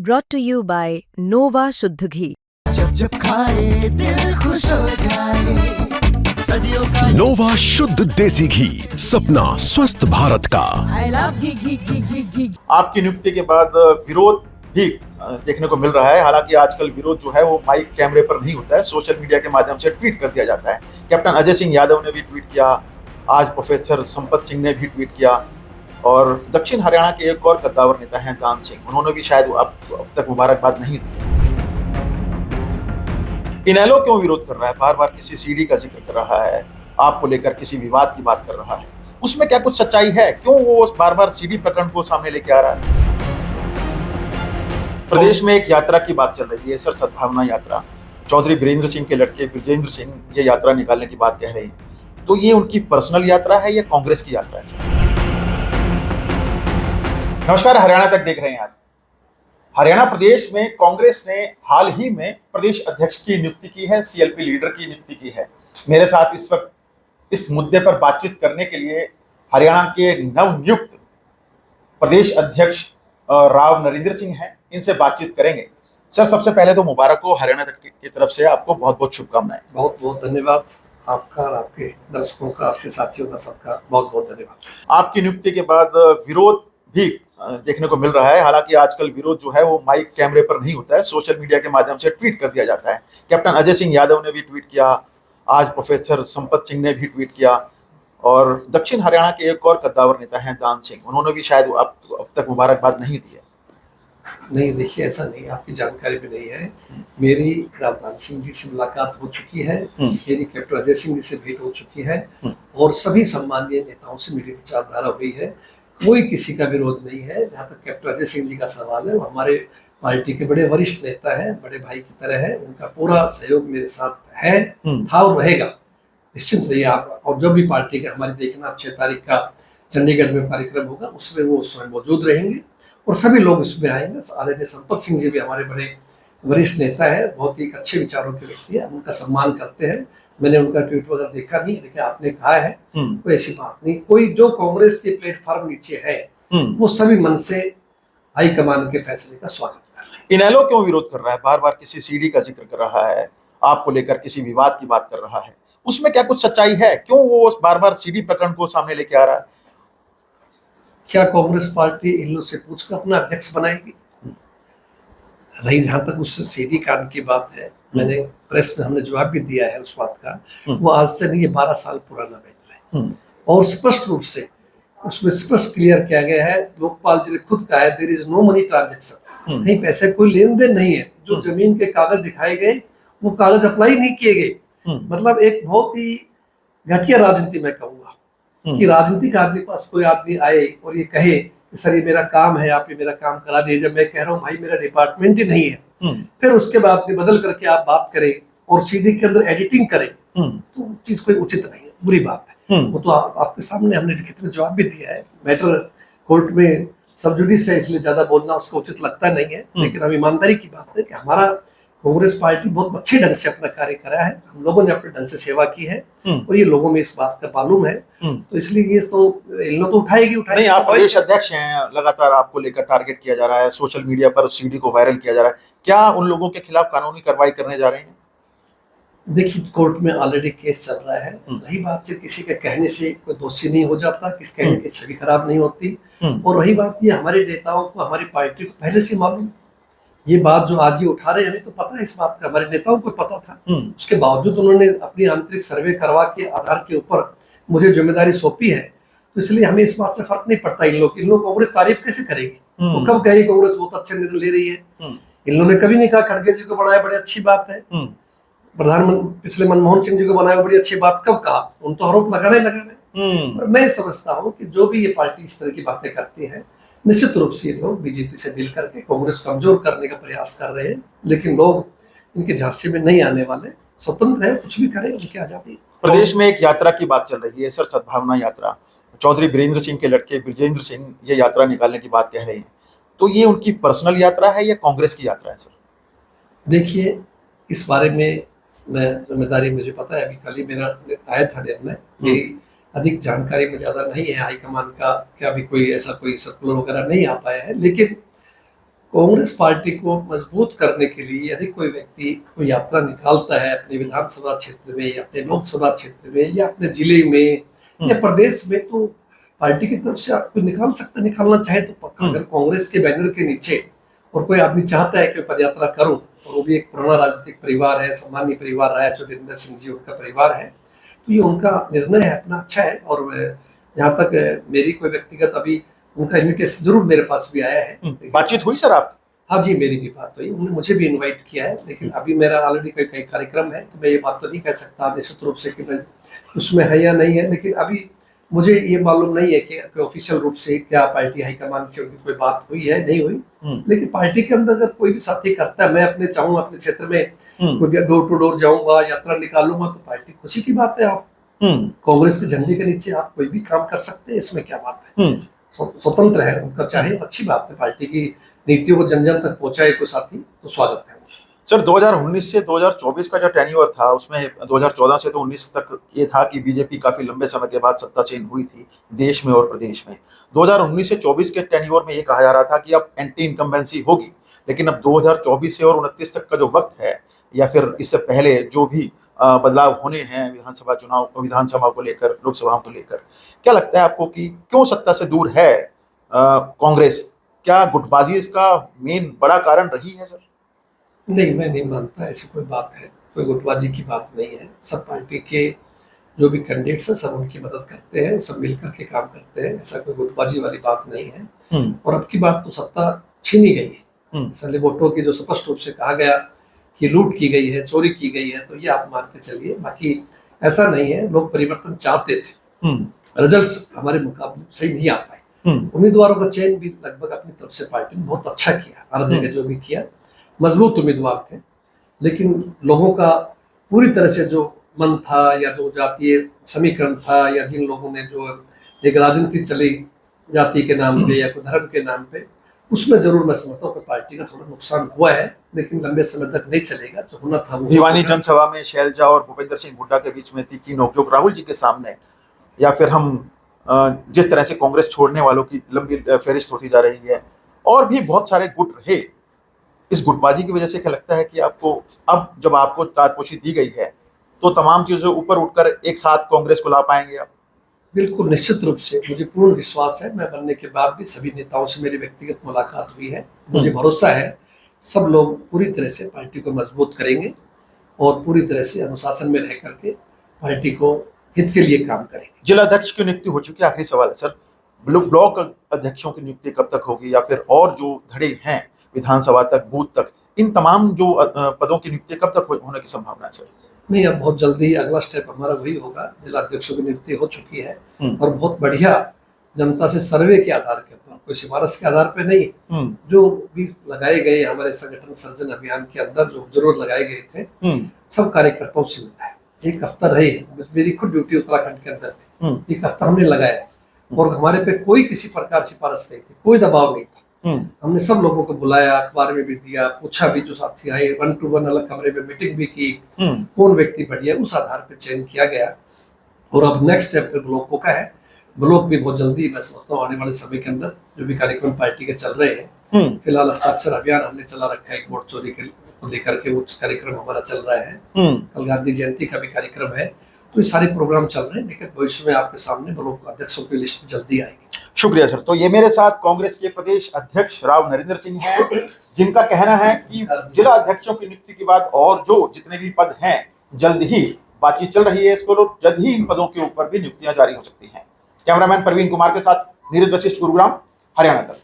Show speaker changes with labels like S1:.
S1: brought to you by Nova शुद्ध घी।
S2: जब जब खाए दिल खुश हो जाए, सदियों का
S3: नोवा शुद्ध देसी घी, सपना स्वस्थ भारत का।
S4: I love घी।
S5: आपकी नियुक्ति के बाद विरोध भी देखने को मिल रहा है। हालांकि आजकल विरोध जो है वो माइक कैमरे पर नहीं होता है, सोशल मीडिया के माध्यम से ट्वीट कर दिया जाता है। कैप्टन अजय सिंह यादव ने भी ट्वीट किया, आज प्रोफेसर संपत सिंह ने भी ट्वीट किया, और दक्षिण हरियाणा के एक और कद्दावर नेता हैं दान सिंह, उन्होंने भी शायद अब तक मुबारकबाद नहीं दी। इनेलो क्यों विरोध कर रहा है, बार बार किसी सीडी का जिक्र कर रहा है, आपको लेकर किसी विवाद की बात कर रहा है, उसमें क्या कुछ सच्चाई है? क्यों वो बार बार सीडी प्रकरण को सामने लेके आ रहा है? प्रदेश में एक यात्रा की बात चल रही है, सर सद्भावना यात्रा। चौधरी वीरेंद्र सिंह के लड़के ब्रजेंद्र सिंह ये यात्रा निकालने की बात कह रहे हैं, तो ये उनकी पर्सनल यात्रा है या कांग्रेस की यात्रा है? नमस्कार, हरियाणा तक देख रहे हैं आप। हरियाणा प्रदेश में कांग्रेस ने हाल ही में प्रदेश अध्यक्ष की नियुक्ति की है, सीएलपी लीडर की नियुक्ति की है। मेरे साथ इस वक्त इस मुद्दे पर बातचीत करने के लिए हरियाणा के नवनियुक्त प्रदेश अध्यक्ष राव नरेंद्र सिंह हैं, इनसे बातचीत करेंगे। सर, सबसे पहले तो मुबारक हो, हरियाणा तक की तरफ से आपको बहुत बहुत शुभकामनाएं।
S6: बहुत बहुत धन्यवाद आपका और आपके दर्शकों का, आपके साथियों का, सबका बहुत बहुत धन्यवाद।
S5: आपकी नियुक्ति के बाद विरोध भी देखने को मिल रहा है। हालांकि आजकल विरोध जो है वो माइक कैमरे पर नहीं होता है, सोशल मीडिया के माध्यम से ट्वीट कर दिया जाता है। कैप्टन अजय सिंह यादव ने भी ट्वीट किया, आज प्रोफेसर संपत सिंह ने भी ट्वीट किया, और दक्षिण हरियाणा के एक और कद्दावर नेता हैं दान सिंह, उन्होंने भी शायद अब तक मुबारकबाद नहीं दी है।
S6: नहीं, देखिए ऐसा नहीं, आपकी जानकारी भी नहीं है। मेरी दान सिंह जी से मुलाकात हो चुकी है, मेरी कैप्टन अजय सिंह जी से भेंट हो चुकी है, और सभी सम्मानीय नेताओं से मेरी विचारधारा हुई है। कोई किसी का विरोध नहीं है। जहाँ तक कैप्टन अजय सिंह जी का सवाल है, वो हमारे पार्टी के बड़े वरिष्ठ नेता हैं, बड़े भाई की तरह है, उनका पूरा सहयोग मेरे साथ है, था और रहेगा। निश्चिंत रहिए आप। और जो भी पार्टी का हमारी देखना 6 तारीख का चंडीगढ़ में कार्यक्रम होगा, उसमें वो स्वयं मौजूद रहेंगे और सभी लोग उसमें आएंगे। आदरणीय संपत सिंह जी भी हमारे बड़े वरिष्ठ नेता है, बहुत ही अच्छे विचारों के व्यक्ति है, उनका सम्मान करते हैं। मैंने उनका ट्वीट वगैरह देखा नहीं, लेकिन आपने कहा है, कोई ऐसी बात नहीं। कोई जो कांग्रेस के प्लेटफॉर्म नीचे है, वो सभी मन से हाईकमान के फैसले का स्वागत कर रहे हैं।
S5: इनेलो क्यों विरोध कर रहा है, बार बार किसी सीडी का जिक्र कर रहा है, आपको लेकर किसी विवाद की बात कर रहा है, उसमें क्या कुछ सच्चाई है? क्यों वो बार बार सीडी प्रकरण को सामने लेके आ रहा है?
S6: क्या कांग्रेस पार्टी इन लोग से पूछकर अपना अध्यक्ष बनाएगी? रही जहां तक उस सीडी कांड की बात है, मैंने प्रेस में हमने जवाब भी दिया है उस बात का। वो आज से नहीं, ये 12 साल पुराना मैटर है, और स्पष्ट रूप से उसमें स्पष्ट क्लियर किया गया है। लोकपाल जी ने खुद कहा है, there is no money transaction, कहीं पैसे कोई लेन देन नहीं है। जो जमीन के कागज दिखाए गए, वो कागज अप्लाई नहीं किए गए। मतलब एक बहुत ही घटिया राजनीति मैं कहूंगा, कि राजनीतिक आदमी पास कोई आदमी आए और ये कहे कि सर ये मेरा काम है, आप ये मेरा काम करा दीजिए, जब मैं कह रहा हूँ भाई मेरा डिपार्टमेंट ही नहीं है, फिर उसके बाद में बदल करके आप बात करें और सीडी के अंदर एडिटिंग करें, तो चीज कोई उचित नहीं है, बुरी बात है। वो तो आपके सामने हमने लिखित में जवाब भी दिया है। मैटर कोर्ट में सब जुडिस है, इसलिए ज्यादा बोलना उसको उचित लगता नहीं है। लेकिन हम ईमानदारी की बात है कि हमारा कांग्रेस पार्टी बहुत अच्छे ढंग से अपना कार्य करा है, हम लोगों ने अपने ढंग से सेवा की है, और ये लोगों में इस बात का मालूम है, तो इसलिए ये तो इन लोग तो उठाएगी।
S5: नहीं, आप प्रदेश अध्यक्ष हैं, लगातार आपको लेकर टारगेट किया जा रहा है, सोशल मीडिया पर सीडी को वायरल किया जा रहा है, क्या उन लोगों के खिलाफ कानूनी कार्रवाई करने जा रहे हैं?
S6: देखिए, कोर्ट में ऑलरेडी केस चल रहा है। रही बात है, किसी के कहने से कोई दोषी नहीं हो जाता, किसी कहने की छवि खराब नहीं होती। और रही बात, ये हमारे नेताओं को, हमारी पार्टी को पहले से मालूम। ये बात जो आज ही उठा रहे हैं, हमें तो पता है इस बात का, हमारे नेताओं को पता था। उसके बावजूद उन्होंने अपनी आंतरिक सर्वे करवा के आधार के ऊपर मुझे जिम्मेदारी सौंपी है, तो इसलिए हमें इस बात से फर्क नहीं पड़ता। इन लोग कांग्रेस तारीफ कैसे करेगी? वो कब कहेगी कांग्रेस बहुत अच्छे निर्णय ले रही है? इन लोगों ने कभी नहीं कहा खड़गे जी को बनाया बड़ी अच्छी बात है, प्रधानमंत्री पिछले मनमोहन सिंह जी को बनाया बड़ी अच्छी बात, कब कहा? उन तो आरोप लगाने लगे। और मैं समझता हूँ कि जो भी ये पार्टी इस तरह की बातें करती है, निश्चित रूप से ये लोग बीजेपी से मिल करके कांग्रेस कमजोर करने का प्रयास कर रहे हैं। लेकिन लोग इनके झांसे में नहीं आने वाले, स्वतंत्र है, कुछ भी करें, उनकी आजादी।
S5: प्रदेश में एक यात्रा की बात चल रही है, सर सद्भावना यात्रा। चौधरी वीरेंद्र सिंह के लड़के ब्रजेंद्र सिंह ये यात्रा निकालने की बात कह रहे हैं, तो ये उनकी पर्सनल यात्रा है या कांग्रेस की यात्रा है? सर देखिए,
S6: इस बारे में मैं जिम्मेदारी, मुझे पता है, अभी कल ही मेरा आया था निर्णय, मेरी अधिक जानकारी में ज़्यादा नहीं है हाईकमान का, क्या भी कोई ऐसा कोई सर्कुलर वगैरह नहीं आ पाया है। लेकिन कांग्रेस पार्टी को मजबूत करने के लिए यदि कोई व्यक्ति कोई यात्रा निकालता है अपने विधानसभा क्षेत्र में या अपने लोकसभा क्षेत्र में या अपने जिले में या प्रदेश में, तो पार्टी की तरफ से आपको निकाल सकता, निकालना चाहे तो पक्का। अगर कांग्रेस के बैनर के नीचे और कोई आदमी चाहता है कि पदयात्रा करूं, और वो भी एक पुराना राजनीतिक परिवार है, सम्मानीय परिवार रहा है, जो वीरेंद्र सिंह जी उनका परिवार है, तो ये उनका निर्णय है, अपना अच्छा है। और जहाँ तक मेरी कोई व्यक्तिगत अभी उनका इन्विटेशन जरूर मेरे पास भी आया है।
S5: बातचीत हुई सर आपकी?
S6: हाँ जी, मेरी भी बात हुई, उन्होंने मुझे भी इनवाइट किया है, लेकिन अभी मेरा ऑलरेडी कई कार्यक्रम है, तो मैं ये बात तो नहीं कह सकता निश्चित रूप से कि मैं उसमें है या नहीं है। लेकिन अभी मुझे ये मालूम नहीं है कि ऑफिशियल रूप से क्या पार्टी हाईकमान से उनकी कोई बात हुई है, नहीं हुई। लेकिन पार्टी के अंदर अगर कोई भी साथी करता है, मैं अपने चाहूँ अपने क्षेत्र में कोई डोर टू डोर जाऊंगा, यात्रा निकालूंगा, तो पार्टी खुशी की बात है। आप कांग्रेस के झंडे के नीचे आप कोई भी काम कर सकते हैं, इसमें क्या बात है, स्वतंत्र है उनका, चाहे अच्छी बात है। पार्टी की नीतियों को जन जन तक पहुंचाए कोई साथी, तो स्वागत है।
S5: सर 2019 से 2024 का जो टेन्योर था, उसमें 2014 से तो 19 तक ये था कि बीजेपी काफी लंबे समय के बाद सत्ता चेंज हुई थी देश में और प्रदेश में। 2019 से 24 के टेन्योर में ये कहा जा रहा था कि अब एंटी इनकम्बेंसी होगी, लेकिन अब 2024 से और 29 तक का जो वक्त है, या फिर इससे पहले जो भी बदलाव होने हैं विधानसभा चुनाव, विधानसभा को लेकर, लोकसभा को लेकर, क्या लगता है आपको कि क्यों सत्ता से दूर है कांग्रेस? क्या गुटबाजी इसका मेन बड़ा कारण रही है सर?
S6: नहीं, मैं नहीं मानता ऐसी कोई बात है, कोई गुटबाजी की बात नहीं है। सब पार्टी के जो भी कैंडिडेट्स हैं सब उनकी मदद करते हैं, सब मिलकर के काम करते हैं, ऐसा कोई गुटबाजी वाली बात नहीं है। और अब की बात तो सत्ता छीनी गई है, इसलिए वोटों की जो स्पष्ट रूप से कहा गया कि लूट की गई है, चोरी की गई है, तो ये आप मान के चलिए। बाकी ऐसा नहीं है, लोग परिवर्तन चाहते थे, रिजल्ट्स हमारे मुकाबले सही नहीं आ पाए। उम्मीदवारों का चयन भी लगभग अपनी तरफ से पार्टी ने बहुत अच्छा किया, हर जगह जो भी किया, मजबूत उम्मीदवार थे। लेकिन लोगों का पूरी तरह से जो मन था, या जो जातीय समीकरण था, या जिन लोगों ने जो एक राजनीति चली जाति के नाम पे या कोई धर्म के नाम पे, उसमें जरूर मैं समझता हूँ कि पार्टी का थोड़ा नुकसान हुआ है, लेकिन लंबे समय तक नहीं चलेगा। जो होना था वो
S5: भिवानी जनसभा में शैलजा और भूपेंद्र सिंह हुड्डा के बीच में तीखी नोकझोंक राहुल जी के सामने, या फिर हम जिस तरह से कांग्रेस छोड़ने वालों की लंबी फहरिस्त होती जा रही है, और भी बहुत सारे गुट रहे, इस गुटबाजी की वजह से क्या लगता है कि आपको अब जब आपको ताजपोशी दी गई है, तो तमाम चीजें ऊपर उठकर एक साथ कांग्रेस को ला पाएंगे आप?
S6: बिल्कुल, निश्चित रूप से मुझे पूर्ण विश्वास है। मैं बनने के बाद भी सभी नेताओं से मेरी व्यक्तिगत मुलाकात हुई है, मुझे भरोसा है सब लोग पूरी तरह से पार्टी को मजबूत करेंगे और पूरी तरह से अनुशासन में रह करके पार्टी को हित के लिए काम करेंगे।
S5: जिला अध्यक्ष की नियुक्ति हो चुकी है, आखिरी सवाल है सर, ब्लॉक अध्यक्षों की नियुक्ति कब तक होगी, या फिर और जो धड़े हैं विधानसभा तक, बूथ तक, इन तमाम जो पदों की नियुक्ति कब तक होने की संभावना है सर?
S6: नहीं, अब बहुत जल्दी अगला स्टेप हमारा वही होगा। जिला अध्यक्षों की नियुक्ति हो चुकी है और बहुत बढ़िया जनता से सर्वे के आधार के ऊपर, कोई सिफारिश के आधार पे नहीं, जो भी लगाए गए हमारे संगठन सर्जन अभियान के अंदर जो जरूर लगाए गए थे, सब कार्यकर्ताओं से मिला है। एक हफ्ता रहे, मेरी खुद ड्यूटी उत्तराखंड के अंदर थी, एक हफ्ता हमने लगाया और हमारे पे कोई किसी प्रकार सिफारिश नहीं थी, कोई दबाव नहीं था। हमने सब लोगों को बुलाया, अखबार में भी दिया, पूछा भी, जो साथी आए 1 to 1 अलग कमरे में मीटिंग भी की, कौन व्यक्ति बढ़िया, उस आधार पर चयन किया गया। और अब नेक्स्ट स्टेप ब्लॉकों का है। ब्लॉक भी बहुत जल्दी, मैं समझता हूँ आने वाले समय के अंदर जो भी कार्यक्रम पार्टी के चल रहे हैं, फिलहाल हस्ताक्षर अभियान हमने चला रखा है, एक वोट चोरी को लेकर के वो कार्यक्रम हमारा चल रहा है। कल गांधी जयंती का भी कार्यक्रम है, तो ये सारे प्रोग्राम चल रहे हैं, लेकिन भविष्य में आपके सामने ब्लॉक अध्यक्षों की लिस्ट जल्दी आएगी।
S5: शुक्रिया सर। तो ये मेरे साथ कांग्रेस के प्रदेश अध्यक्ष राव नरेंद्र सिंह हैं, जिनका कहना है कि जिला अध्यक्षों की नियुक्ति के बाद और जो जितने भी पद हैं, जल्द ही बातचीत चल रही है, इसको लोग जल्द ही इन पदों के ऊपर भी नियुक्तियां जारी हो सकती हैं। कैमरामैन प्रवीण कुमार के साथ नीरज वशिष्ठ, गुरुग्राम, हरियाणा तक।